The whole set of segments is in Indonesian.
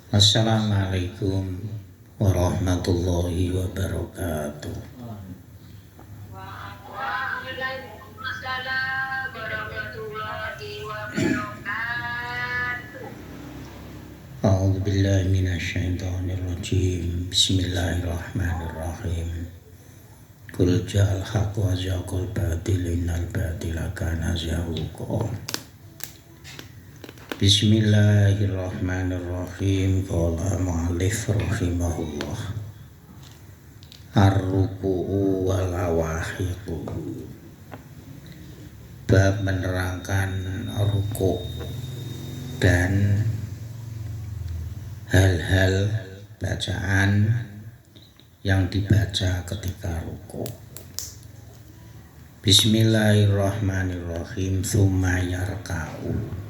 Assalamualaikum warahmatullahi wabarakatuh. Waalaikumsalam warahmatullahi wabarakatuh. A'udzu billahi minasyaitonir rajim. Bismillahirrahmanirrahim. Qul ja'al haqqu wa zaqal batil innal batila kana zahuqa. Bismillahirrahmanirrahim. Qala mu'allif rahimahullah. Ar-ruku'u wal awahiqu. Bab menerangkan ruku' dan hal-hal bacaan yang dibaca ketika ruku'. Bismillahirrahmanirrahim. Tsumma yarka'u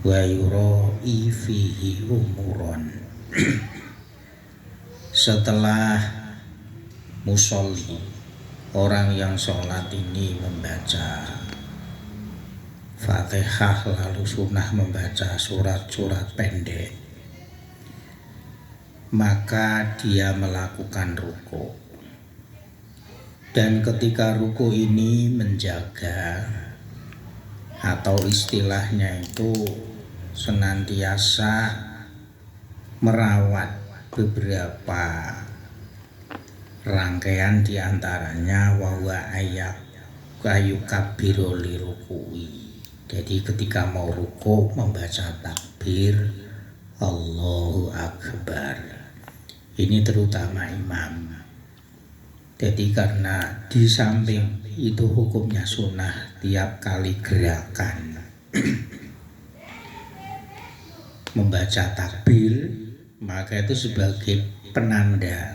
wa yura'i fihi umuron. Setelah musolli, orang yang sholat ini membaca Fatihah lalu sunnah membaca surat-surat pendek, maka dia melakukan ruku. Dan ketika ruku ini menjaga, atau istilahnya itu senantiasa merawat beberapa rangkaian diantaranya wahwa ayat kayu kabiru li ruku'i. Jadi ketika mau ruku membaca takbir Allahu Akbar. Ini terutama imam. Jadi karena di samping itu hukumnya sunnah tiap kali gerakan membaca takbir, maka itu sebagai penanda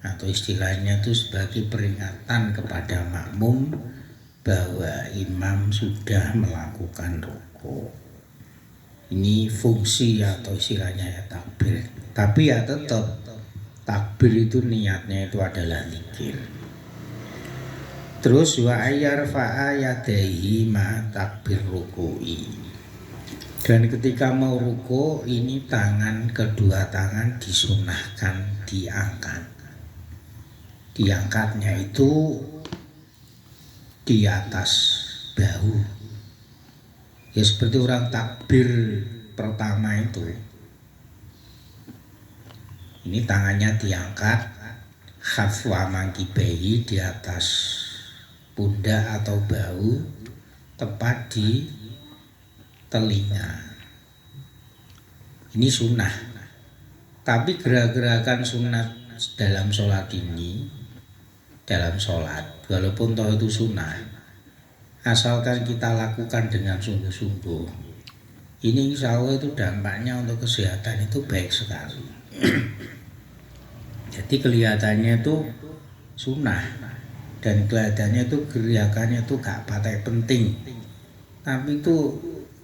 atau istilahnya itu sebagai peringatan kepada makmum bahwa imam sudah melakukan ruku. Ini fungsi atau istilahnya ya takbir. Tapi ya tetap takbir itu niatnya itu adalah zikir. Terus wa ayyarfa'a yadaihi ma takbir ruku'i. Dan ketika mau ruku ini kedua tangan disunahkan diangkat. Diangkatnya itu di atas bahu. Ya seperti orang takbir pertama itu. Ini tangannya diangkat khafwa mangkibehi di atas pundak atau bahu tepat di telinga. Ini sunnah. Tapi gerak-gerakan sunat dalam sholat ini, dalam sholat walaupun toh itu sunnah, asalkan kita lakukan dengan sungguh-sungguh, ini insya Allah itu dampaknya untuk kesehatan itu baik sekali. Jadi kelihatannya itu sunnah dan kelihatannya itu gerakannya itu gak pakai penting, tapi itu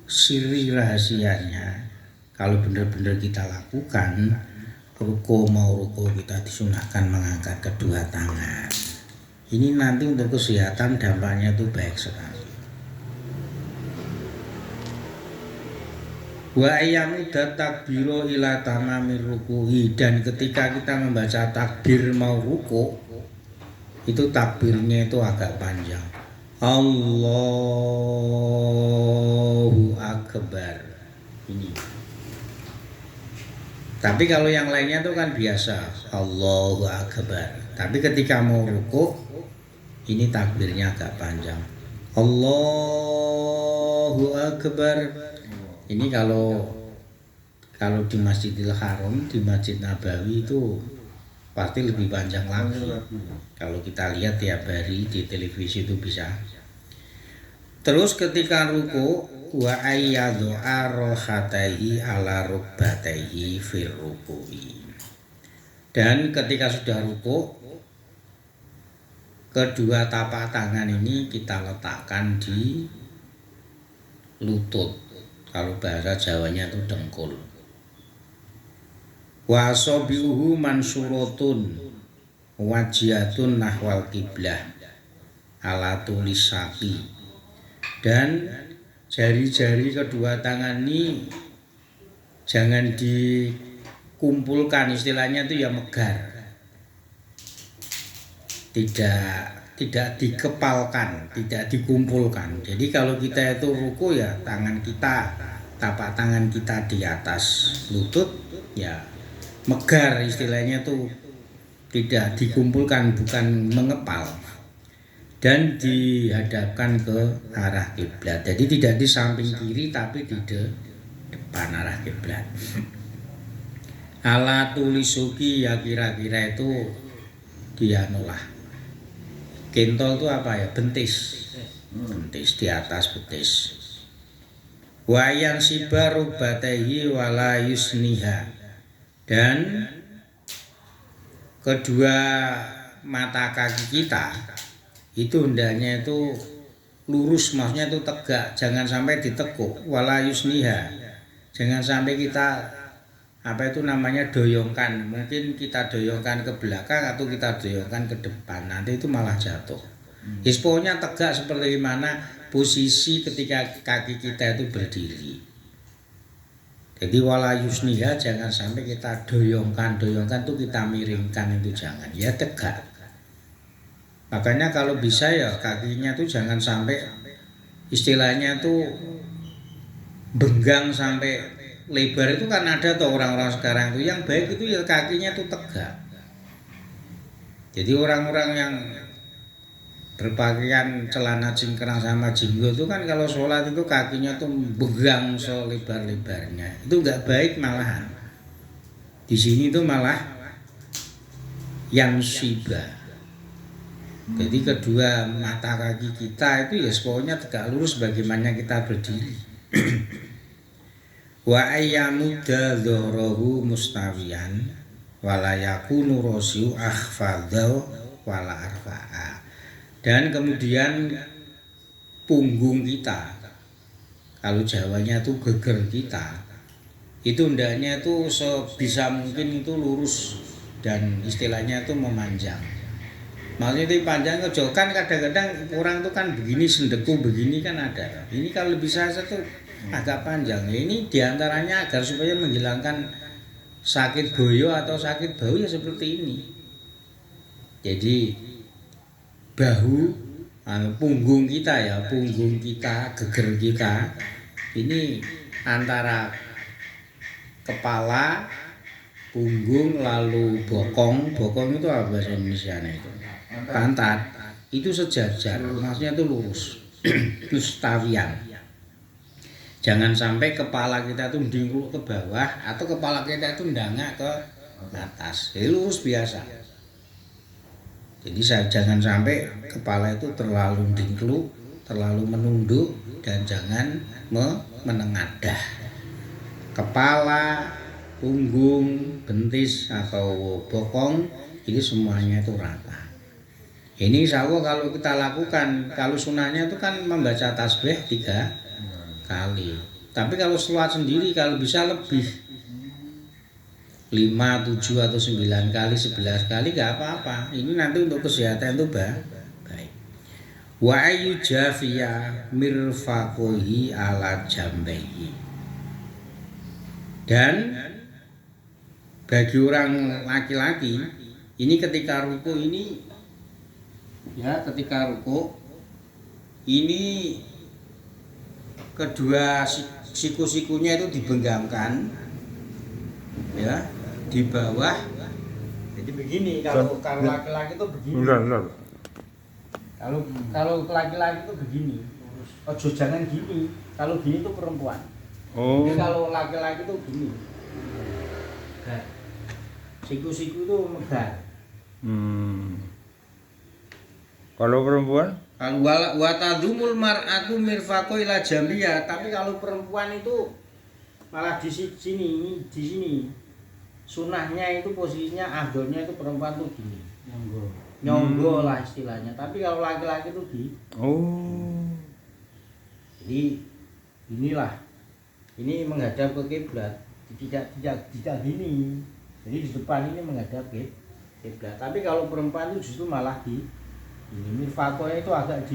siri rahasianya. Kalau benar-benar kita lakukan ruku, mau ruku kita disunahkan mengangkat kedua tangan. Ini nanti untuk kesehatan dampaknya itu baik sekali. Wa ayyamuda takbiru ila tamamir rukuhi. Dan ketika kita membaca takbir mau ruku, itu takbirnya itu agak panjang. Allahu Akbar. Ini. Tapi kalau yang lainnya itu kan biasa Allahu Akbar. Tapi ketika mau ruku ini takbirnya agak panjang. Allahu Akbar. Ini kalau di Masjidil Haram, di Masjid Nabawi itu pasti lebih panjang lagi. Kalau kita lihat tiap hari di televisi itu bisa. Terus ketika ruku wa ayyadhu'a rohataihi ala rukbataihi fir ruku'i. Dan ketika sudah ruku, kedua tapak tangan ini kita letakkan di lutut. Kalau bahasa Jawanya itu dengkul. Wa asabihu mansuratun wajiyatun nahwal kiblah ala tulis sapi. Dan jari-jari kedua tangan ini jangan dikumpulkan, istilahnya itu ya megar. Tidak dikepalkan, tidak dikumpulkan. Jadi kalau kita itu ruku ya tangan kita, tapak tangan kita di atas lutut ya megar, istilahnya itu tidak dikumpulkan, bukan mengepal, dan dihadapkan ke arah kiblat. Jadi tidak di samping kiri tapi di depan arah kiblat. Ala tulisuki ya kira-kira itu dia nolah. Kentol itu apa ya? Bentis. Bentis di atas betis. Wayan sibaru batehi wala yusniha. Dan kedua mata kaki kita itu hendaknya itu lurus, maksudnya itu tegak, jangan sampai ditekuk. Wala yusniha. Jangan sampai kita apa itu namanya doyongkan, mungkin kita doyongkan ke belakang atau kita doyongkan ke depan, nanti itu malah jatuh. Pokoknya tegak seperti mana posisi ketika kaki kita itu berdiri. Jadi wala yusniha, jangan sampai kita doyongkan tuh kita miringkan, itu jangan, ya tegak. Makanya kalau bisa ya kakinya tuh jangan sampai istilahnya tuh benggang sampai lebar. Itu kan ada tuh orang-orang sekarang tuh yang baik itu ya kakinya tuh tegak. Jadi orang-orang yang berpakaian celana cingkrang sama jenggot itu kan kalau sholat itu kakinya tuh begang selebar-lebarnya, itu nggak baik malahan. Di sini tuh malah yang siba. Jadi kedua mata kaki kita itu ya pokoknya tegak lurus bagaimana kita berdiri. Wa ayyamudda dharahu mustawiyan wala yakunu rasiu akhfadau wala arfa'a. Dan kemudian punggung kita, kalau Jawanya itu geger kita, itu hendaknya itu sebisa mungkin itu lurus dan istilahnya itu memanjang. Maksudnya itu panjang ke kan kadang-kadang orang itu kan begini sendeku begini kan ada. Ini kalau bisa tuh agak panjang. Ini diantaranya agar supaya menghilangkan sakit boyo atau sakit bau ya seperti ini. Jadi bahu, punggung kita ya, punggung kita, geger kita ini antara kepala, punggung lalu bokong itu apa bahasa Indonesianya itu? Pantat itu sejajar, maksudnya itu lurus, mustawiyan. Jangan sampai kepala kita itu dingkluk ke bawah atau kepala kita itu ndangak ke atas. Jadi lurus biasa. Jadi jangan sampai kepala itu terlalu dingkluk, terlalu menunduk, dan jangan menengadah. Kepala, punggung, bentis atau bokong ini semuanya itu rata. Ini insya Allah kalau kita lakukan, kalau sunahnya itu kan membaca tasbih 3 kali. Tapi kalau sholat sendiri kalau bisa lebih 5, 7 atau 9 kali, 11 kali gak apa-apa. Ini nanti untuk kesehatan itu baik. Wa ayu jafiya mirfaqohi ala jambehi. Dan bagi orang laki-laki ini ketika ruku ini ya, ketika ruku ini kedua siku-sikunya itu dibenggangkan ya di bawah. Jadi begini kalau laki-laki itu begini. Kalau laki-laki itu begini. Ojo jangan gini. Kalau gini itu perempuan. Oh. Jadi kalau laki-laki itu gini. Siku-siku itu megar. Kalau perempuan? Wa tadumul mar'atu mirfaqo ila jambiya, tapi kalau perempuan itu malah di sini. Sunahnya itu posisinya afdolnya itu perempuan tuh gini. Nyonggo lah istilahnya. Tapi kalau laki-laki itu di. Oh. Jadi inilah. Ini menghadap ke kiblat. Tidak gini. Jadi di depan ini menghadap ke kiblat. Tapi kalau perempuan itu justru malah di ini mirfaqonya itu agak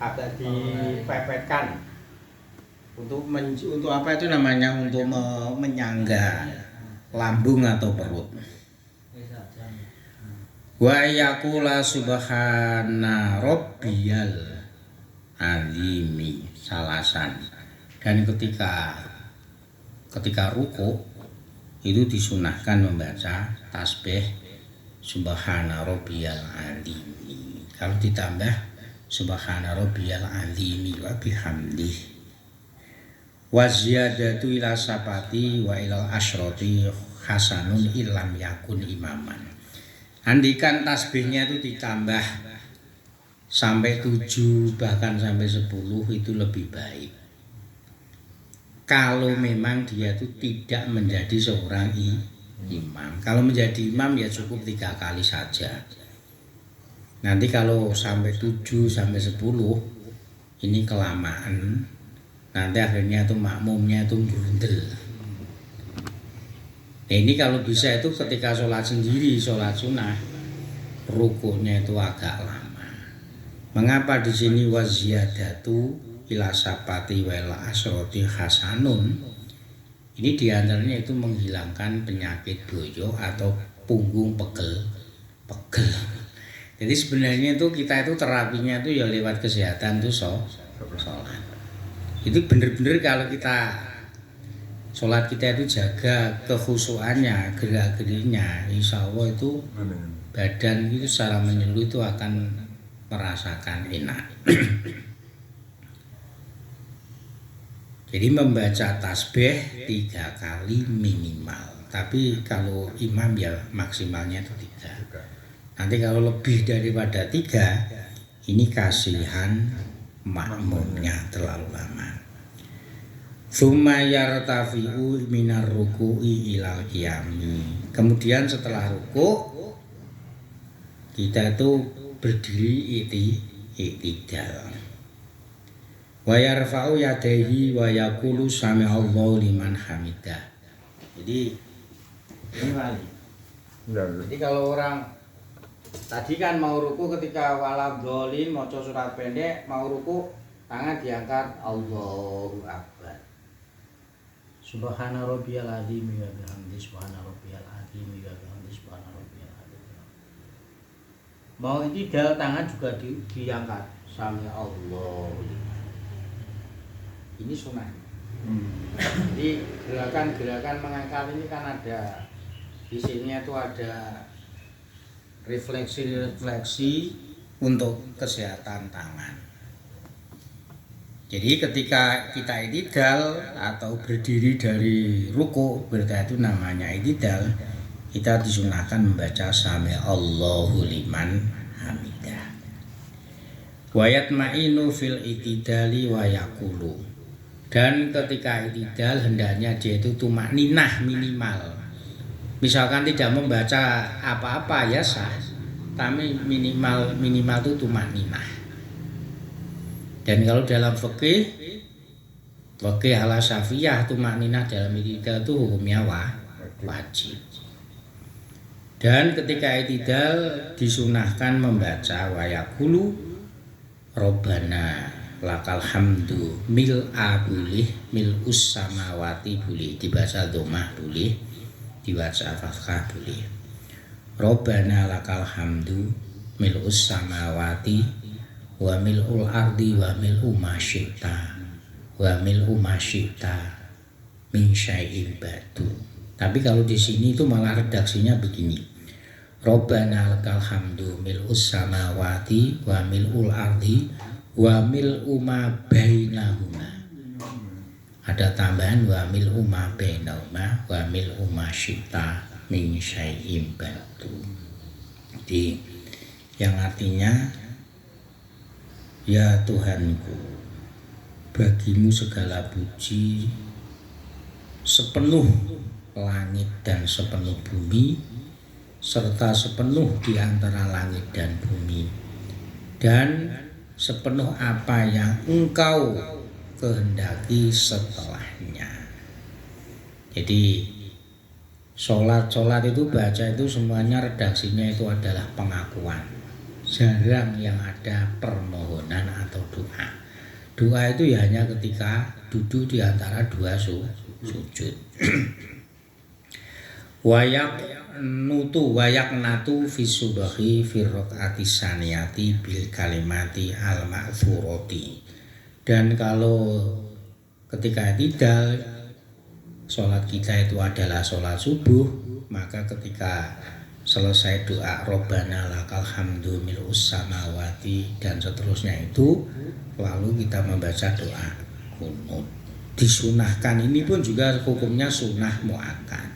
dipepetkan. untuk apa itu namanya, untuk menyangga lambung atau perut. Wa yaqula subhana rabbiyal azimi salasan. Dan ketika ruku itu disunahkan membaca tasbih subhana rabbiyal azimi. Kalau ditambah subhana rabbiyal azimi wa bihamdihi. Wa ziyadatu ila sapati wa ilal asyrati hasanun ilam yakun imaman. Andikan tasbihnya itu ditambah sampai 7 bahkan sampai 10 itu lebih baik. Kalau memang dia itu tidak menjadi seorang imam. Kalau menjadi imam ya cukup 3 kali saja. Nanti kalau sampai 7 sampai 10 ini kelamaan. Nanti akhirnya itu makmumnya itu grundel. Nah, ini kalau bisa itu ketika sholat sendiri, sholat sunnah, rukunya itu agak lama. Mengapa di sini waziyadatu ila sapati wal asroti hasanun? Ini diantaranya itu menghilangkan penyakit boyo atau punggung pegel. Jadi sebenarnya itu kita itu terapinya itu ya lewat kesehatan itu sholat. Itu benar-benar kalau kita sholat kita itu jaga kekhusyuannya, gerak-geriknya, insya Allah itu badan itu secara menyeluruh itu akan merasakan enak. Jadi membaca tasbih 3 kali minimal. Tapi kalau imam ya maksimalnya itu 3. Nanti kalau lebih daripada 3, ini kasihan makmumnya terlalu lama. Tsumma yartafi'u minar ruku'i ilal qiyami. Kemudian setelah ruku kita itu berdiri i'tidal. Wa yarfa'u yadayhi wa yaqulu sami'allahu liman hamidah. Jadi ini wali. Jadi kalau orang tadi kan mau ruku ketika waladhdallin maca surat pendek, mau ruku tangan diangkat Allahu Akbar. Subhana rabbiyal azim wa bihamdihi subhana rabbiyal azim wa bihamdihi subhana rabbiyal azim. Mau i'tidal tangan juga diangkat. Sami Allah. Ini sunnah. Jadi gerakan-gerakan mengangkat ini kan ada di sini itu ada refleksi untuk kesehatan tangan. Jadi ketika kita i'tidal atau berdiri dari ruku, berarti itu namanya i'tidal, kita disunahkan membaca sami Allahu liman hamidah. Wa yatma'inu fil i'tidali wa yaqulu. Dan ketika i'tidal hendaknya dia itu tumakninah minimal. Misalkan tidak membaca apa-apa ya sah, tapi minimal itu tumakninah. Dan kalau dalam fikih ala Syafi'iyah tumakninah dalam i'tidal itu hukumnya wajib. Dan ketika i'tidal disunahkan membaca wa yaqulu Rabbana lakal hamdu mil'a boleh, mil'us samawati boleh, dibaca dhammah boleh, dibaca fathah boleh. Rabbana lakal hamdu mil'us samawati wa mil'ul ardi wa mil'u ma syi'ta wa mil'u ma syi'ta min syai'in ba'du. Tapi kalau di sini itu malah redaksinya begini. Rabbana lakal hamdu mil'us samawati wa mil'ul ardi wa mil'u ma bainahuma. Ada tambahan wa mil'u ma bainahuma wa mil'u ma syi'ta min syai'in ba'du. Jadi yang artinya, ya Tuhanku, bagimu segala puji sepenuh langit dan sepenuh bumi, serta sepenuh di antara langit dan bumi, dan sepenuh apa yang Engkau kehendaki setelahnya. Jadi sholat itu baca itu semuanya redaksinya itu adalah pengakuan. Jarang yang ada permohonan atau doa. Doa itu ya hanya ketika duduk di antara dua sujud. wayak natu fi subahi fi rakaati saniyati bil kalimati al ma'thurati. Dan kalau ketika i'tidal salat kita itu adalah salat subuh, maka ketika selesai doa Rabbana lakal hamdu mil'us samawati dan seterusnya itu, lalu kita membaca doa kunut. Disunahkan, ini pun juga hukumnya sunnah muakkad.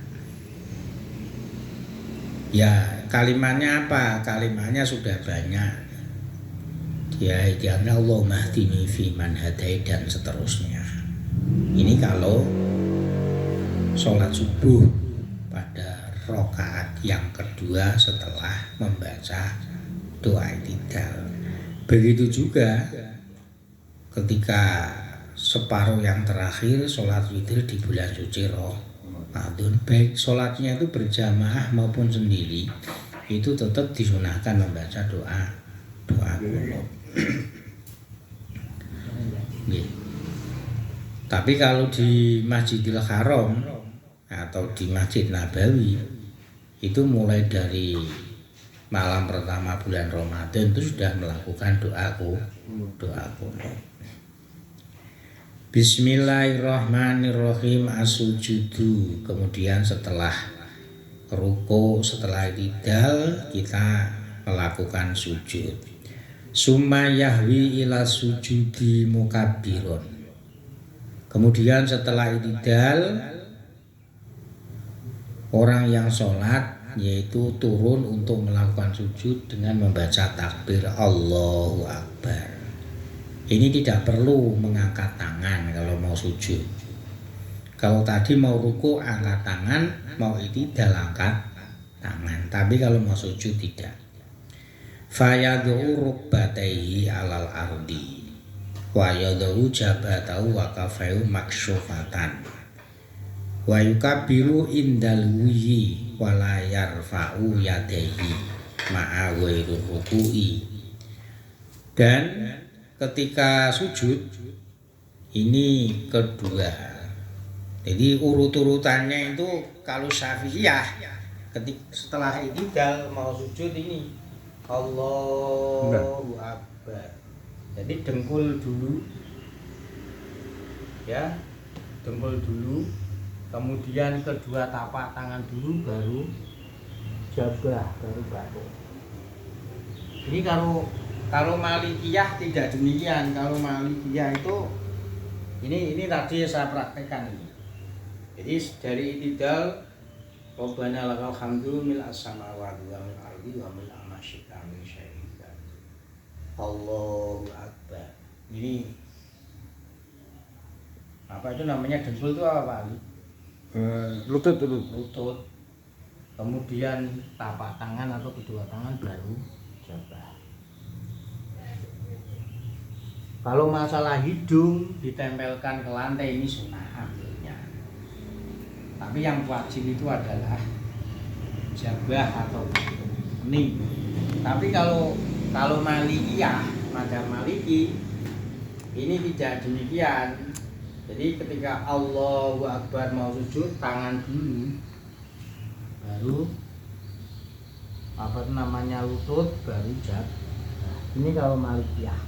Ya kalimatnya apa? Kalimatnya sudah banyak. Ya Allahumma hdini fi man hadait dan seterusnya. Ini kalau sholat subuh pada rakaat yang kedua setelah membaca doa i'tidal. Begitu juga ketika separuh yang terakhir sholat witir di bulan suci Ramadan, baik sholatnya itu berjamaah maupun sendiri, itu tetap disunahkan membaca doa kunut. Tapi kalau di Masjidil Haram atau di Masjid Nabawi itu mulai dari malam pertama bulan Ramadan itu sudah melakukan doa kunut. Bismillahirrahmanirrahim as-sujudu. Kemudian setelah ruku, setelah i'tidal kita melakukan sujud. Summa yahwi ila sujudi mukabbirun. Kemudian setelah i'tidal orang yang sholat yaitu turun untuk melakukan sujud dengan membaca takbir Allahu Akbar. Ini tidak perlu mengangkat tangan kalau mau sujud. Kalau tadi mau ruku angkat tangan, mau i'tidal angkat tangan. Tapi kalau mau sujud tidak. Fayadhu rukbatayhi alal ardi wa yadhu jabatahu wa kafayhu maksyufatan wa yukabbiru indal wuyi wa la yarfa'u yadayhi ma'a ghairu ruku'i. Dan ketika sujud ini kedua, jadi urut-urutannya itu kalau Syafi'iyah setelah i'tidal mau sujud ini Allahu Akbar. Jadi dengkul dulu, ya dengkul dulu, kemudian kedua tapak tangan dulu, baru jabah, baru batuk. Ini kalau Malikiyah tidak demikian. Kalau Malikiyah itu ini tadi saya praktekkan ini. Jadi dari i'tidal Rabbana lakal hamdu mil as-samawati wa mil ardi wa mil ma syi'ta min syai'in. Allahu Akbar. Ini apa itu namanya, dengkul itu apa Pak Ali? Lutut. Kemudian tapak tangan atau kedua tangan baru jabah. Kalau masalah hidung ditempelkan ke lantai ini sunnah ambilnya. Tapi yang wajib itu adalah jabah atau kening. Tapi kalau Malikiyah, madhab Maliki ini tidak demikian. Jadi ketika Allahu Akbar mau sujud tangan dulu, baru apa itu namanya lutut, baru jabah. Ini kalau Malikiyah.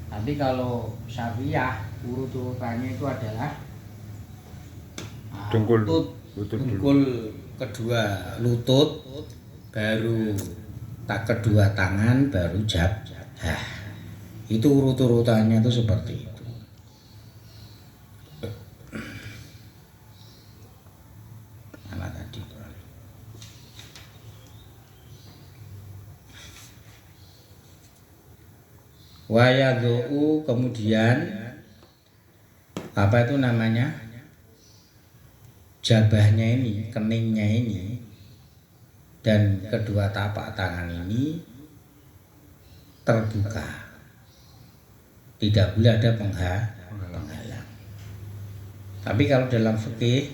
Tapi kalau Syafi'iyah urut-urutannya itu adalah Dengkul kedua lutut, baru kedua tangan, baru jabah. Itu urut-urutannya itu seperti itu. Mana tadi? Wayadhu, kemudian apa itu namanya, jabahnya ini, keningnya ini, dan kedua tapak tangan ini terbuka, tidak boleh ada penghalang. Tapi kalau dalam fikih,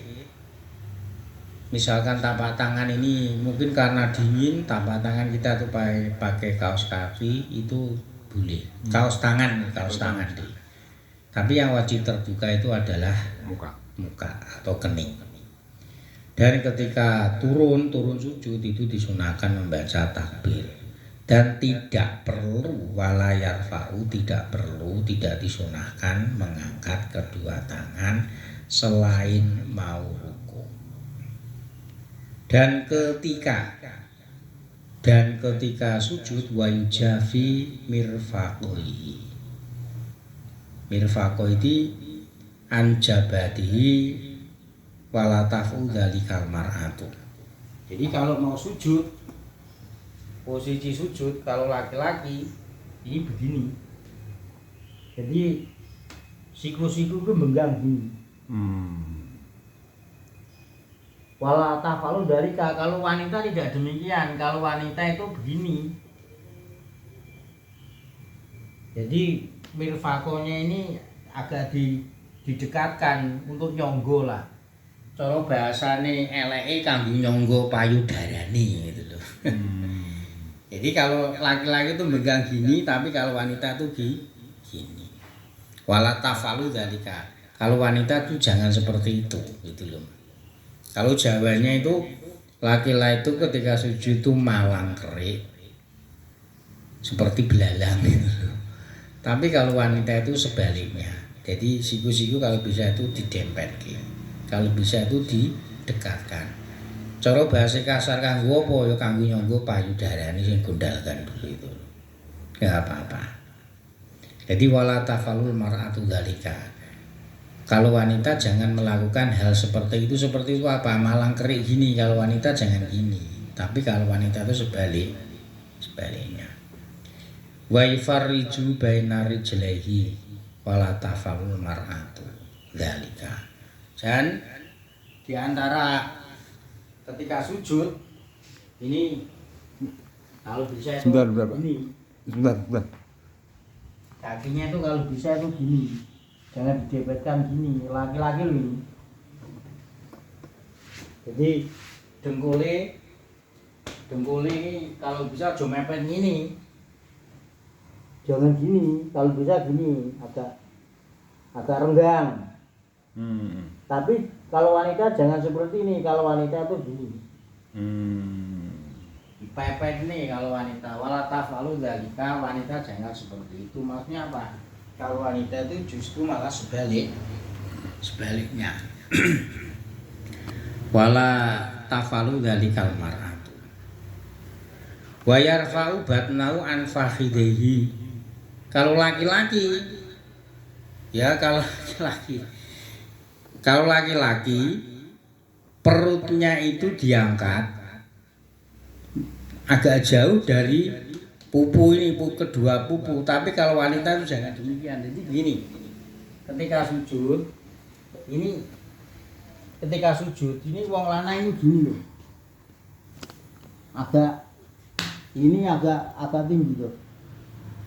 misalkan tapak tangan ini mungkin karena dingin, tapak tangan kita tuh pakai kaos kaki itu boleh. Kaos tangan deh. Tapi yang wajib terbuka itu adalah muka atau kening. Dan ketika turun sujud itu disunahkan membaca takbir. Dan tidak perlu tidak disunahkan mengangkat kedua tangan selain mau ruku. Dan ketika sujud wa yujafi mirfaqohi. Mirfaqohi anjabatihi wala tafu dzalikal mar'atu. Jadi kalau mau sujud, posisi sujud kalau laki-laki ini begini. Jadi siku-siku itu menggang gini. Wala tafalu dzalika, kalau wanita tidak demikian. Kalau wanita itu begini. Jadi mirfakonya ini agak didekatkan untuk nyonggo lah. Cara bahasane eleke kanggo nyonggo payudarane gitu loh. Jadi kalau laki-laki itu megang gini, tapi kalau wanita itu gini. Wala tafalu dzalika. Kalau wanita itu jangan seperti itu gitu loh. Kalau Jawanya itu laki-laki itu ketika sujud itu malang kerik seperti belalang gitu loh. Tapi kalau wanita itu sebaliknya. Jadi siku-siku kalau bisa itu didempetke. Kalau bisa itu didekatkan. Cara bahasa kasar kanggo apa ya kanggo nyonggo payudarane sing gondalkan dulu itu. Enggak apa-apa. Jadi wala tafalul mar'atu dzalika. Kalau wanita jangan melakukan hal seperti itu apa? Malang kerik gini. Kalau wanita jangan gini. Tapi kalau wanita itu sebaliknya. Wa yufarriju baina rijlaihi wala tafalul mar'atu dzalika. Dan di antara ketika sujud ini kalau bisa itu ini. Sebentar. Kakinya itu kalau bisa itu gini. Jangan didepetkan gini. Laki-laki loh ini. Jadi dengkule ini kalau bisa aja mepet gini. Jangan gini, kalau bisa gini, agak renggang. Tapi kalau wanita jangan seperti ini. Kalau wanita itu gini. Dipepet nih kalau wanita. Wala tafalu dzalika, wanita jangan seperti itu. Maksudnya apa? Kalau wanita itu justru malah sebaliknya. Wala tafalu dzalikal mar'atu. Wa yarfa'u batnahu an fakhidaihi. Kalau laki-laki perutnya itu diangkat agak jauh dari pupu ini, kedua pupu. Tapi kalau wanita itu jangan demikian. Jadi begini, ketika sujud ini wong lanang ini gini loh, agak tinggi loh,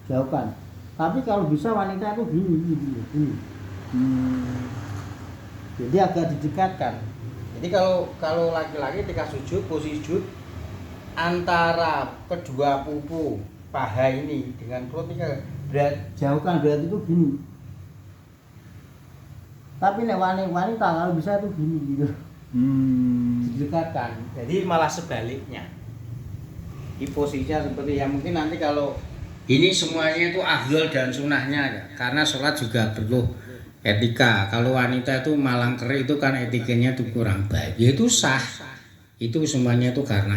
jauhkan. Tapi kalau bisa wanita itu gini. Jadi agak didekatkan. Jadi kalau laki-laki ketika sujud, posisi sujud antara kedua pupu paha ini dengan perut ini jauhkan, berarti itu gini. Tapi nek wanita kalau bisa itu gini gitu. Didekatkan. Jadi malah sebaliknya. Di posisinya seperti yang mungkin nanti kalau ini semuanya itu afdal dan sunahnya ya. Karena sholat juga perlu etika. Kalau wanita itu malang kerik itu kan etikanya itu kurang baik. Ya itu sah. Itu semuanya itu karena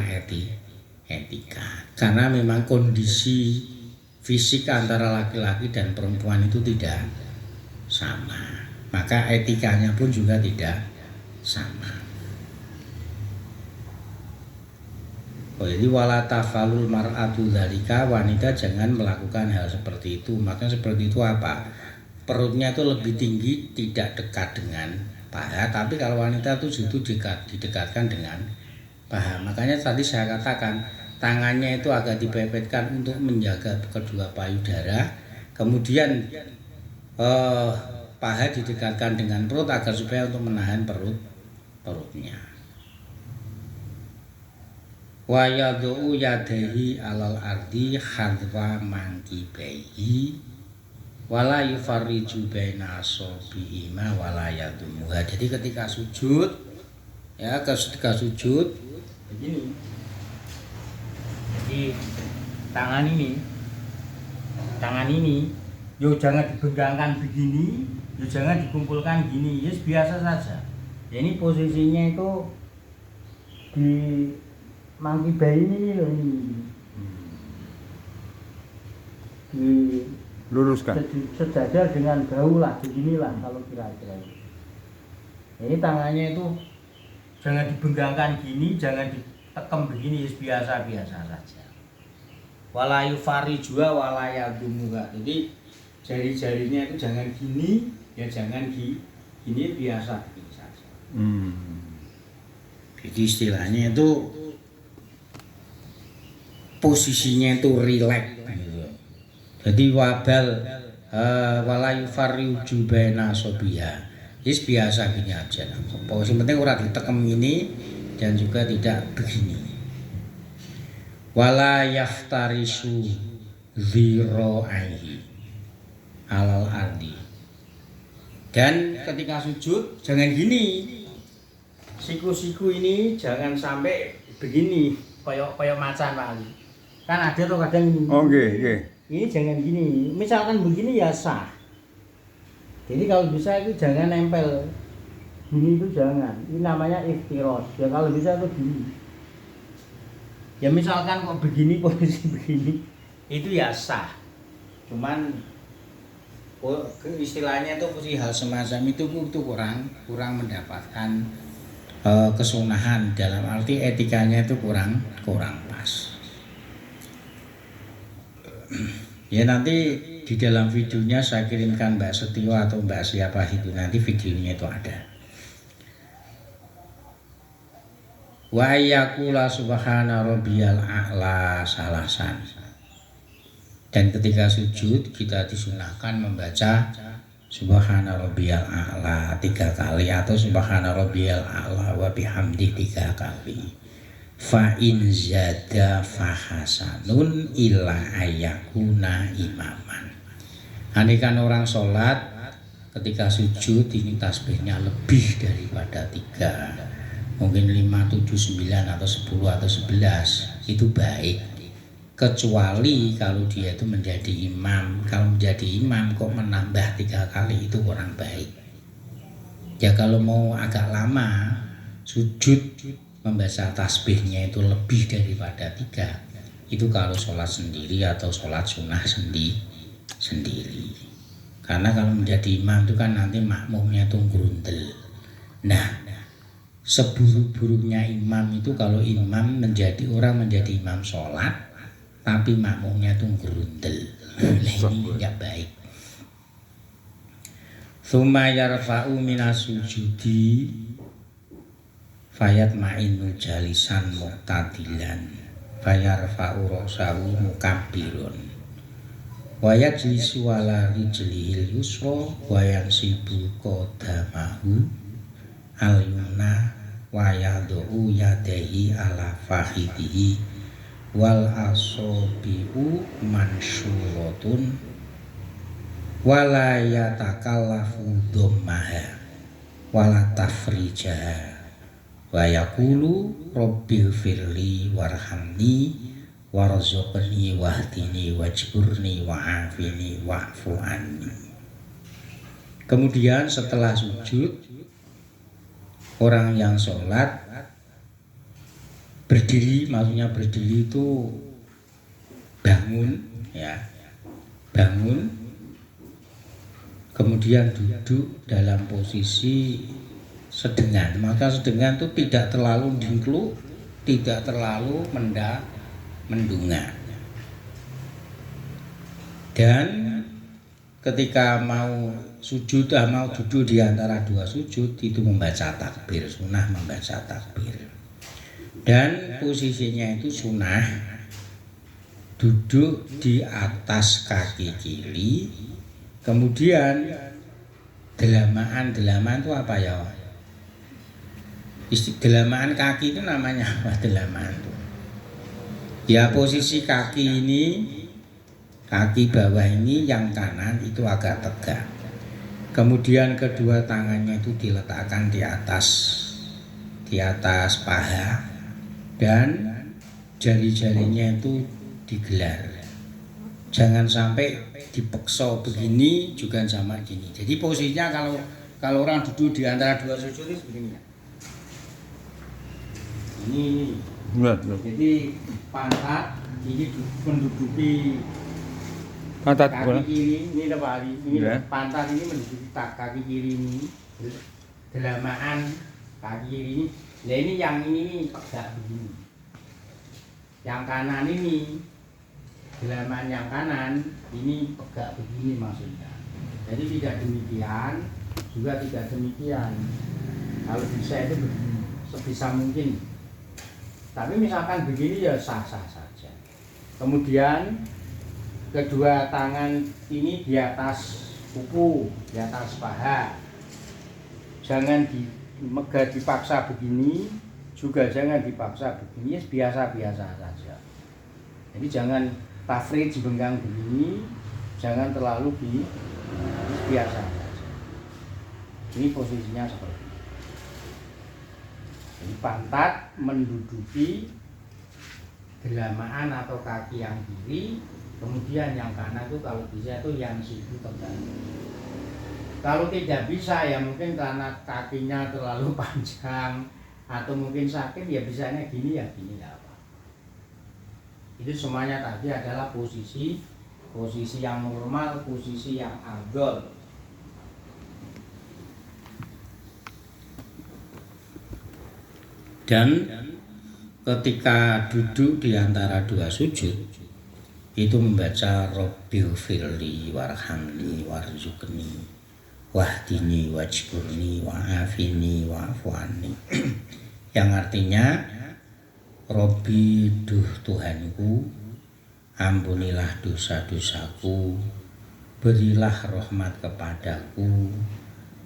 etika. Karena memang kondisi fisik antara laki-laki dan perempuan itu tidak sama. Maka etikanya pun juga tidak sama. Jadi wala tafalul mar'atu dzalika, wanita jangan melakukan hal seperti itu. Makanya seperti itu apa? Perutnya itu lebih tinggi, tidak dekat dengan paha. Tapi kalau wanita itu justru didekatkan dengan paha. Makanya tadi saya katakan tangannya itu agak dipepetkan untuk menjaga kedua payudara. Kemudian paha didekatkan dengan perut agar supaya untuk menahan perutnya. Wa yad'u yadaihi alal ardi hadwa mangkibaihi wala yufarriju baina asabi'ima wala yadumuha. Jadi ketika sujud ya, ketika sujud begini. Jadi tangan ini yo jangan dibenggangkan begini, yo jangan dikumpulkan gini, yes biasa saja. Ya, ini posisinya itu di mangkibai ini loh, ini di Luruskan. sejajar dengan bahu lah, beginilah kalau kira-kira. Ini tangannya itu jangan dibenggangkan gini, jangan ditekem begini, yes biasa-biasa saja. Wala yufarriju wala yadumuha. Jadi jari-jarinya itu jangan gini, ya jangan gini, biasa begini saja. Jadi istilahnya itu posisinya itu rileks gitu. Jadi wala yufarriju baina asabiha. Yes biasa gini aja. Posisi penting ora ditekem ini dan juga tidak begini. Wala yaftarisu dzira'aihi alal ardi. Dan ketika sujud jangan gini. Siku-siku ini jangan sampai begini, koyok macan Pak Ali. Kan ada tuh kadang ini. Oke. Ini jangan gini. Misalkan begini ya sah. Jadi kalau bisa itu jangan nempel. Gini itu jangan. Ini namanya iftiros. Ya kalau bisa itu gini. Ya misalkan kok begini, posisi begini, itu ya sah. Cuman istilahnya itu posisi hal semacam itu kurang mendapatkan kesunahan, dalam arti etikanya itu kurang pas. Ya nanti di dalam videonya saya kirimkan Mbak Setio atau Mbak siapa itu, nanti videonya itu ada. Wa yaqula subhana rabbiyal a'la salasan. Dan ketika sujud kita disunahkan membaca subhana rabbiyal a'la 3 kali atau subhana rabbiyal a'la wa bihamdi 3 kali. Fa in zada fa hasanun illa ayakuna imaman. Andaikan orang sholat ketika sujud ini tasbihnya lebih daripada 3, mungkin 5, 7, 9 atau 10 atau 11, itu baik. Kecuali kalau dia itu menjadi imam. Kalau menjadi imam kok menambah 3 kali, itu kurang baik. Ya kalau mau agak lama sujud membaca tasbihnya itu lebih daripada 3, itu kalau sholat sendiri atau sholat sunnah sendiri. Karena kalau menjadi imam itu kan nanti makmumnya itu grundel. Nah, seburuk-buruknya imam itu kalau imam menjadi imam sholat tapi makmumnya itu gerundel. Ini tidak baik. Tsumma yarfa'u minas sujudi fayat ma'inu jalisan muqtadilan fayarfa'u ra'sahu mukabbirun wa yajlisu ala rijlihil yusra wa yansibu qadamahu al-yumna wa yad'u yadayhi ala fakhidhihi wal asabi'u mansyuratun wala yatakallafu dhammaha wala tafrijaha wa yaqulu rabbil firli warhamni warzuqni wahdini wajburni wa'afini wa'fu anni. Kemudian setelah sujud orang yang sholat berdiri, maksudnya berdiri itu bangun, ya, bangun, kemudian duduk dalam posisi sedengan. Maka sedengan itu tidak terlalu dingkluk, tidak terlalu mendunga. Dan ketika mau sujud, mau duduk di antara 2 sujud itu membaca takbir, sunah membaca takbir. Dan posisinya itu sunah duduk di atas kaki kiri, kemudian delamaan itu apa ya? Delamaan kaki itu namanya apa? Delamaan itu ya posisi kaki ini Kaki bawah ini yang kanan itu agak tegak. Kemudian kedua tangannya itu diletakkan di atas paha dan jari-jarinya itu digelar. Jangan sampai dipeksa begini juga sama gini. Jadi posisinya kalau orang duduk di antara dua sujud itu begini ya. Ini. Jadi pantat ini menduduki Pantat kaki kiri ini lebari ini ya. Pantat ini menduduki kaki kiri ini, delamaan kaki kiri ini. Nah ini yang ini tegak begini. Yang kanan ini delamaan yang kanan ini tegak begini maksudnya. Jadi tidak demikian, juga tidak demikian. Kalau bisa itu begini, sebisa mungkin. Tapi misalkan begini ya sah-sah saja. Kemudian kedua tangan ini di atas kuku, di atas paha. Jangan dipaksa begini, juga jangan dipaksa begini, biasa-biasa saja. Jadi jangan tafrid dibenggang begini, jangan terlalu biasa saja. Ini posisinya seperti ini. Jadi pantat menduduki delamaan atau kaki yang kiri, kemudian yang kanan itu kalau bisa itu yang siku tegak. Kalau tidak bisa ya mungkin karena kakinya terlalu panjang atau mungkin sakit ya bisanya gini ya gini ya apa. Itu semuanya tadi adalah posisi yang normal, posisi yang afdol. Dan ketika duduk di antara dua sujud itu membaca Rabbighfirli warhamni warzuqni wahdini wajburni wa'afini wa'fu anni. Yang artinya Robbi duh Tuhanku, ampunilah dosa-dosaku, berilah rahmat kepadaku,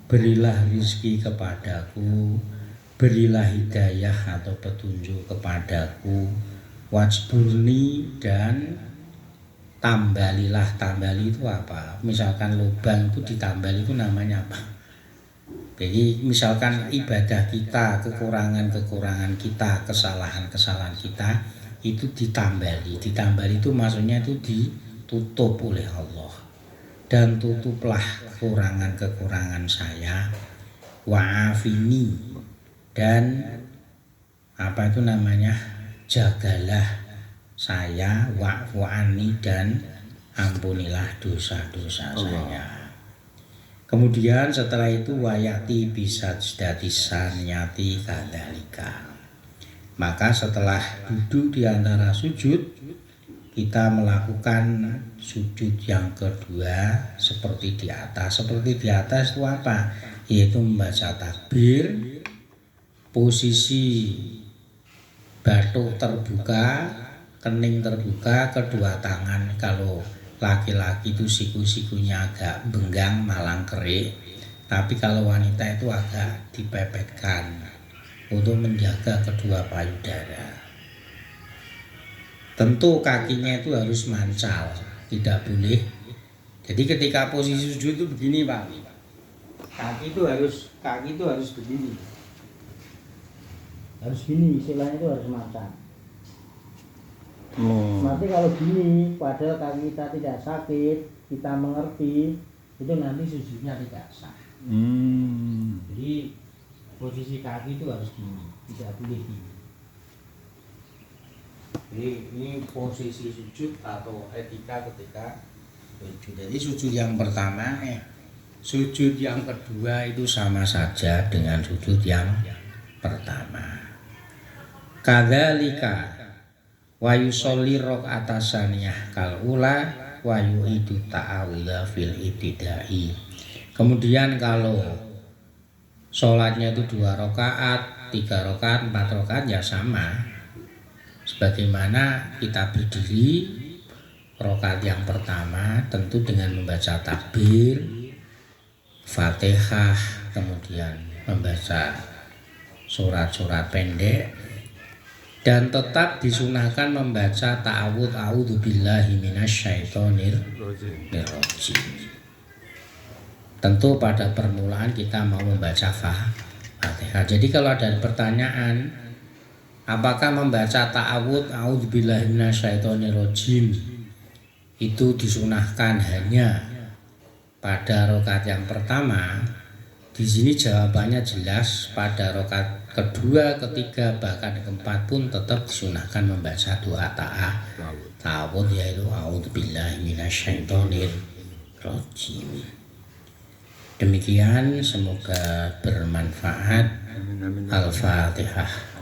berilah rizki kepadaku, berilah hidayah atau petunjuk kepadaku, wajburni dan tambalilah. Tambali itu apa? Misalkan lubang itu ditambali itu namanya apa? Jadi misalkan ibadah kita, kekurangan-kekurangan kita, kesalahan-kesalahan kita itu ditambali. Ditambali itu maksudnya itu ditutup oleh Allah. Dan tutuplah kekurangan-kekurangan saya, wa'afini, dan apa itu namanya, jagalah saya, wa'fu anni, dan ampunilah dosa-dosa saya. Kemudian setelah itu wayati bisa saniyati kadzalika. Maka setelah duduk di antara sujud, kita melakukan sujud yang kedua seperti di atas. Seperti di atas itu apa? Yaitu membaca takbir, posisi batuk terbuka, kening terbuka, kedua tangan kalau laki-laki itu siku-sikunya agak benggang malang kerik, tapi kalau wanita itu agak dipepetkan untuk menjaga kedua payudara. Tentu kakinya itu harus mancal, tidak boleh. Jadi ketika posisi sujud itu begini Pak, kaki itu harus begini, harus gini, istilahnya itu harus mancal. Nanti kalau gini, padahal kaki kita tidak sakit, kita mengerti, itu nanti sujudnya tidak sah. Jadi posisi kaki itu harus gini, tidak boleh gini. Jadi ini posisi sujud atau etika ketika sujud. Jadi sujud yang pertama, sujud yang kedua itu sama saja dengan sujud yang pertama. Kadzalika wa yusolli rakaatasaniyah kal ula wa yu'idu ta'awudha fil ibtidai. Kemudian kalau sholatnya itu 2 rakaat, 3 rakaat, 4 rakaat ya sama. Sebagaimana kita berdiri rakaat yang pertama tentu dengan membaca takbir, Fatihah, kemudian membaca surat-surat pendek. Dan tetap disunahkan membaca ta'awudz a'udzubillahi minasyaitonir rajim. Tentu pada permulaan kita mau membaca Fatihah. Jadi kalau ada pertanyaan, apakah membaca ta'awudz a'udzubillahi minasyaitonir rajim itu disunahkan hanya pada rakaat yang pertama? Di sini jawabannya jelas, pada rakaat kedua, ketiga, bahkan keempat pun tetap disunahkan membaca doa ta'awudz, yaitu a'udzubillahi minasyaitonir rajim. Demikian, semoga bermanfaat. Al-Fatihah.